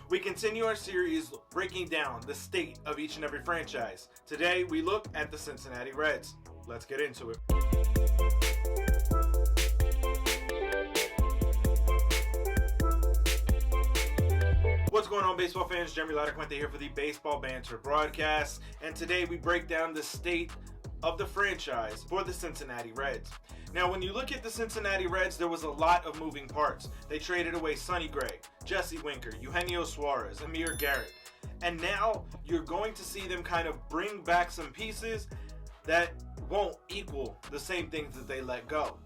We continue our series breaking down the state of each and every franchise. Today, we look at the Cincinnati Reds. Let's get into it. What's going on, baseball fans? Jeremy Laracuente here for the Baseball Banter Broadcast, and today we break down the state of the franchise for the Cincinnati Reds. Now, when you look at the Cincinnati Reds, there was a lot of moving parts. They traded away Sonny Gray, Jesse Winker, Eugenio Suarez, Amir Garrett, and now you're going to see them kind of bring back some pieces that won't equal the same things that they let go.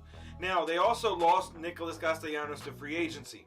Now, they also lost Nicholas Castellanos to free agency.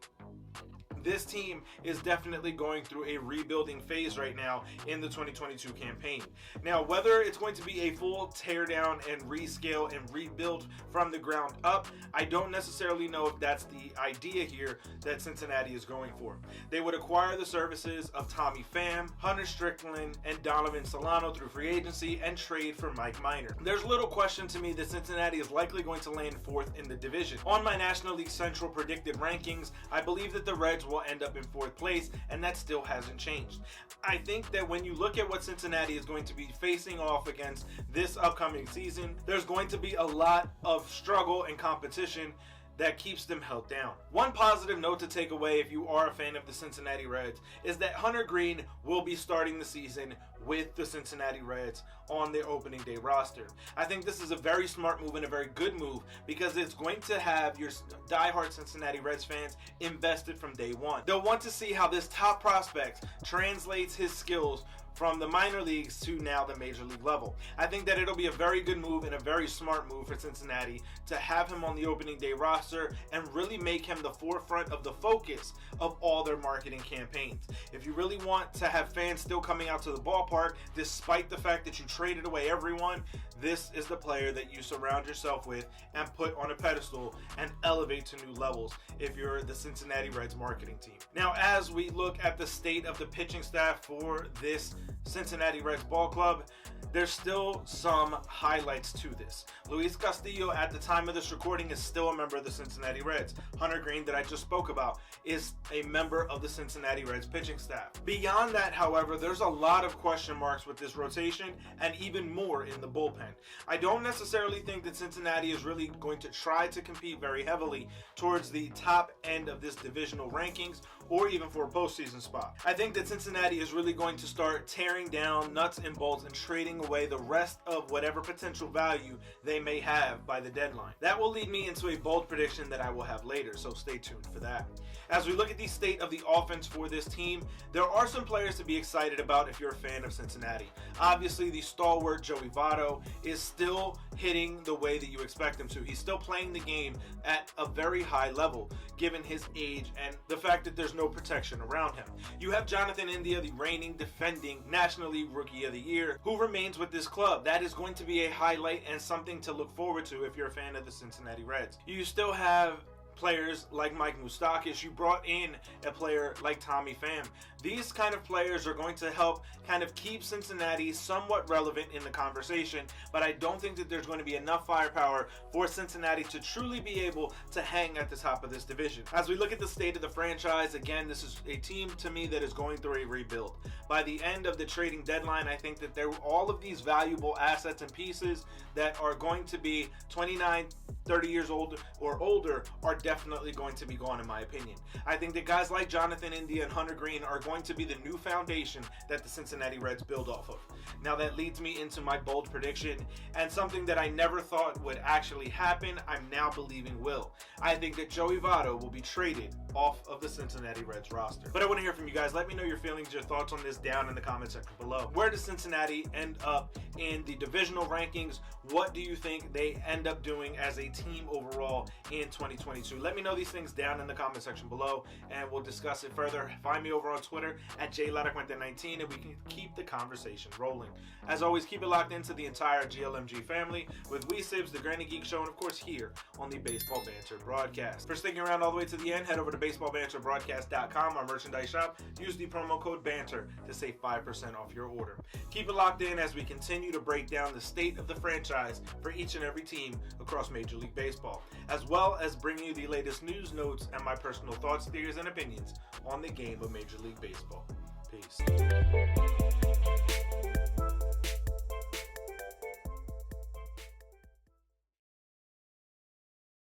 This team is definitely going through a rebuilding phase right now in the 2022 campaign. Now, whether it's going to be a full teardown and rescale and rebuild from the ground up, I don't necessarily know if that's the idea here that Cincinnati is going for. They would acquire the services of Tommy Pham, Hunter Strickland, and Donovan Solano through free agency and trade for Mike Minor. There's little question to me that Cincinnati is likely going to land fourth in the division. On my National League Central predicted rankings, I believe that the Reds will end up in fourth place, and that still hasn't changed. I think that when you look at what Cincinnati is going to be facing off against this upcoming season, there's going to be a lot of struggle and competition that keeps them held down. One positive note to take away if you are a fan of the Cincinnati Reds is that Hunter Greene will be starting the season with the Cincinnati Reds on their opening day roster. I think this is a very smart move and a very good move because it's going to have your diehard Cincinnati Reds fans invested from day one. They'll want to see how this top prospect translates his skills from the minor leagues to now the major league level. I think that it'll be a very good move and a very smart move for Cincinnati to have him on the opening day roster and really make him the forefront of the focus of all their marketing campaigns. If you really want to have fans still coming out to the ballpark, despite the fact that you traded away everyone, this is the player that you surround yourself with and put on a pedestal and elevate to new levels if you're the Cincinnati Reds marketing team. Now, as we look at the state of the pitching staff for this Cincinnati Reds ball club, there's still some highlights to this. Luis Castillo, at the time of this recording, is still a member of the Cincinnati Reds. Hunter Greene, that I just spoke about, is a member of the Cincinnati Reds pitching staff. Beyond that, however, there's a lot of question marks with this rotation and even more in the bullpen. I don't necessarily think that Cincinnati is really going to try to compete very heavily towards the top end of this divisional rankings or even for a postseason spot. I think that Cincinnati is really going to start tearing down nuts and bolts and trading away the rest of whatever potential value they may have by the deadline. That will lead me into a bold prediction that I will have later, so stay tuned for that. As we look at the state of the offense for this team, there are some players to be excited about if you're a fan of Cincinnati. Obviously, the stalwart Joey Votto is still hitting the way that you expect him to. He's still playing the game at a very high level, given his age and the fact that there's no protection around him. You have Jonathan India, the reigning, defending National League Rookie of the Year, who remains with this club. That is going to be a highlight and something to look forward to if you're a fan of the Cincinnati Reds. You still have players like Mike Moustakas. You brought in a player like Tommy Pham. These kind of players are going to help kind of keep Cincinnati somewhat relevant in the conversation, but I don't think that there's going to be enough firepower for Cincinnati to truly be able to hang at the top of this division. As we look at the state of the franchise, again, this is a team to me that is going through a rebuild. By the end of the trading deadline, I think that all of these valuable assets and pieces that are going to be 29, 30 years old or older are definitely going to be gone, in my opinion. I think that guys like Jonathan India and Hunter Greene are going to be the new foundation that the Cincinnati Reds build off of. Now, that leads me into my bold prediction, and something that I never thought would actually happen, I'm now believing will. I think that Joey Votto will be traded off of the Cincinnati Reds roster. But I want to hear from you guys. Let me know your feelings, your thoughts on this down in the comment section below. Where does Cincinnati end up in the divisional rankings? What do you think they end up doing as a team overall in 2022? Let me know these things down in the comment section below, and we'll discuss it further. Find me over on Twitter at JLaracuente19, and we can keep the conversation rolling. As always, keep it locked into the entire GLMG family with We Sibs, the Granny Geek Show, and of course here on the Baseball Banter Broadcast. For sticking around all the way to the end, head over to baseballbanterbroadcast.com, our merchandise shop. Use the promo code BANTER to save 5% off your order. Keep it locked in as we continue to break down the state of the franchise for each and every team across Major League League Baseball, as well as bringing you the latest news, notes, and my personal thoughts, theories, and opinions on the game of Major League Baseball. Peace.